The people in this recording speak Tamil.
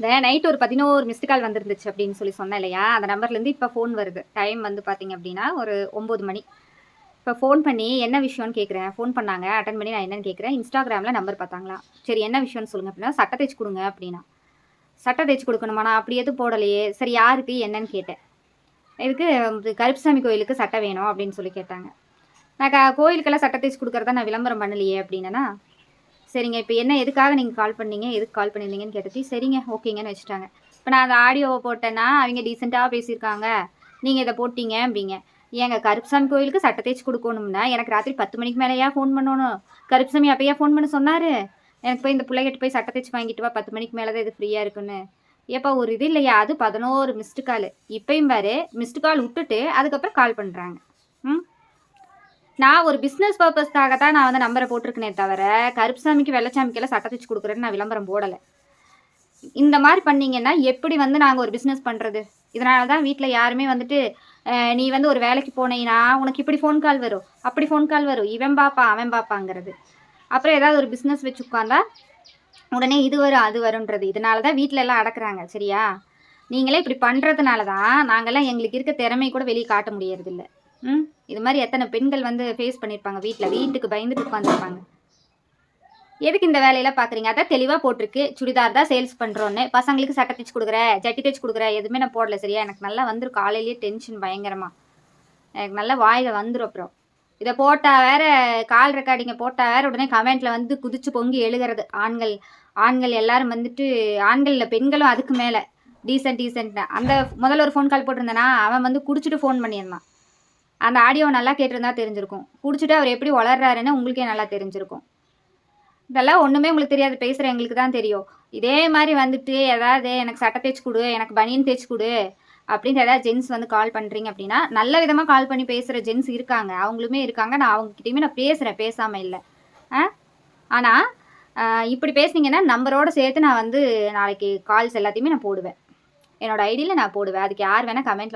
இந்த நைட் ஒரு 11 மிஸ்டு கால் வந்துருந்துச்சு அப்படின்னு சொன்னேன் இல்லையா? அந்த நம்பர்லேருந்து இப்போ ஃபோன் வருது. டைம் வந்து பார்த்தீங்க அப்படின்னா, ஒரு 9 மணி. இப்போ ஃபோன் பண்ணி என்ன விஷயம்னு கேட்குறேன். ஃபோன் பண்ணாங்க. அட்டெண்ட் பண்ணி நான் என்னன்னு கேட்குறேன். இன்ஸ்டாகிராமில நம்பர் பார்த்தாங்களாம். சரி என்ன விஷயம்னு சொல்லுங்க அப்படின்னா, சட்டை தைச்சு குடுங்க அப்படின்னா. சட்டை தைச்சு குடுக்கணுமா? நான் அப்படி எதுவும் போடலையே. சரி யாருக்கு என்னன்னு கேட்டேன். இதுக்கு கருப்புசாமி கோயிலுக்கு சட்டை வேணும் அப்படின்னு சொல்லி கேட்டாங்க. நான் கோயிலுக்கெல்லாம் சட்டை தைச்சு குடுக்குறதா நான் விளம்பரம் பண்ணலையே அப்படின்னேனா, சரிங்க. இப்ப என்ன எதுக்காக நீங்க கால் பண்ணீங்க? எதுக்கு கால் பண்ணியிருந்தீங்கன்னு கேட்டதுக்கு, சரிங்க, ஓகேங்கன்னு வச்சுட்டாங்க. இப்ப நான் அந்த ஆடியோவ போட்டேன்னா, அவிங்க டீசென்ட்டா பேசியிருக்காங்க. நீங்க இத போட்டீங்க அப்டிங்க. ஏங்க கருப்புசாமி கோயிலுக்கு சட்டை தேய்ச்சு குடுக்கணும்னா, எனக்கு ராத்திரி 10 மணிக்கு மேலயா ஃபோன் பண்ணணும்? கருப்புசாமி அப்பயா ஃபோன் பண்ண சொன்னாரு? எனக்கு போய் இந்த புள்ளைகிட்ட போய் சட்டை தேய்ச்சு வாங்கிட்டு வா, 10 மணிக்கு மேல தான் இது ஃப்ரீயா இருக்குன்னு. ஏப்பா ஒரு இது இல்லையா? அது 11 மிஸ்டு காலு. இப்பயும் பாரு, மிஸ்டு கால் உட்டுட்டு, அதுக்கப்புறம் கால் பண்றாங்க. ம். நான் ஒரு பிஸ்னஸ் பர்பஸ்க்காக தான் நான் வந்து நம்பரை போட்டிருக்கனே தவிர, கருப்புசாமிக்கு, வெள்ளச்சாமிக்கெல்லாம் சட்டை தச்சு குடுக்குறேன்னு நான் விளம்பரம் போடல. இந்த மாரி பண்ணீங்கன்னா, எப்படி வந்து நாங்க ஒரு பிஸ்னஸ் பண்றது? இதனால தான் வீட்ல யாருமே வந்துட்டு, நீ வந்து ஒரு வேலைக்கு போனீன்னா, உனக்கு இப்படி ஃபோன் கால் வரும், அப்படி ஃபோன் கால் வரும். இவன் பாப்பான், அவன் பாப்பாங்கிறது. அப்புறம் ஏதாவது ஒரு பிஸ்னஸ் வச்சு உட்காந்தா, உடனே இது வரும், அது வரும்ன்றது. இதனால தான் வீட்ல எல்லாம் அடக்குறாங்க. சரியா? நீங்களே இப்படி பண்றதுனால தான், நாங்கலாம் எங்களுக்கு இருக்க திறமைய கூட வெளிய காட்ட முடியறதில்ல. ம். இது மாரி எத்தனை பெண்கள் வந்து ஃபேஸ் பண்ணியிருப்பாங்க வீட்ல. வீட்டுக்கு பயந்துட்டு உட்காந்துருப்பாங்க. எதுக்கு இந்த வேலையெல்லாம் பார்க்குறீங்க? அதான் தெளிவா போட்டிருக்கு. சுடிதார் தான் சேல்ஸ் பண்றோன்னு. பசங்களுக்கு சட்டை தச்சு குடுக்குறேன், ஜட்டி தச்சு குடுக்குறேன். எதுவுமே நான் போடல சரியா? எனக்கு நல்லா வந்துரும் காலையிலேயே டென்ஷன் பயங்கரமா. எனக்கு நல்லா வாயில வந்துரும் அப்புறம். இத போட்டா வேற கால் ரெக்கார்டிங்க போட்டா வேற உடனே கமெண்ட்ல வந்து குதிச்சு பொங்கி எழுகிறது. ஆண்கள் ஆண்கள் எல்லாரும் வந்துட்டு ஆண்கள் இல்ல பெண்களும் அதுக்கு மேல. டீசென்ட்னு. அந்த முதல்ல ஒரு ஃபோன் கால் போட்டிருந்தேனா, அவன் வந்து குடிச்சிட்டு ஃபோன் பண்ணியிருந்தான். அந்த ஆடியோவ நல்லா கேட்டிருந்தா தெரிஞ்சிருக்கும். குடிச்சிட்டு அவர் எப்படி ஒளர்றாருன்னு உங்களுக்கே நல்லா தெரிஞ்சிருக்கும். இதெல்லாம் ஒண்ணுமே உங்களுக்கு தெரியாது. பேசுற எங்களுக்கு தான் தெரியும். இதே மாரி வந்துட்டு ஏதாவது எனக்கு சட்டை தேய்ச்சு குடு, எனக்கு பனியன் தேய்ச்சு குடு அப்படின்னு ஏதாவது ஜென்ஸ் வந்து கால் பண்றீங்க அப்படின்னா, நல்ல விதமா கால் பண்ணி பேசுற ஜென்ஸ் இருக்காங்க. அவங்களுமே இருக்காங்க. நான் அவங்க கிட்டயுமே நான் பேசுறேன். பேசாம இல்ல. அ ஆனா, இப்படி பேசுனீங்கன்னா நம்பரோட சேர்த்து நான் வந்து நாளைக்கு கால்ஸ் எல்லாத்தையுமே நான் போடுவேன். என்னோட ஐடியில நான் போடுவேன். அதுக்கு யார் வேணா கமெண்ட்ல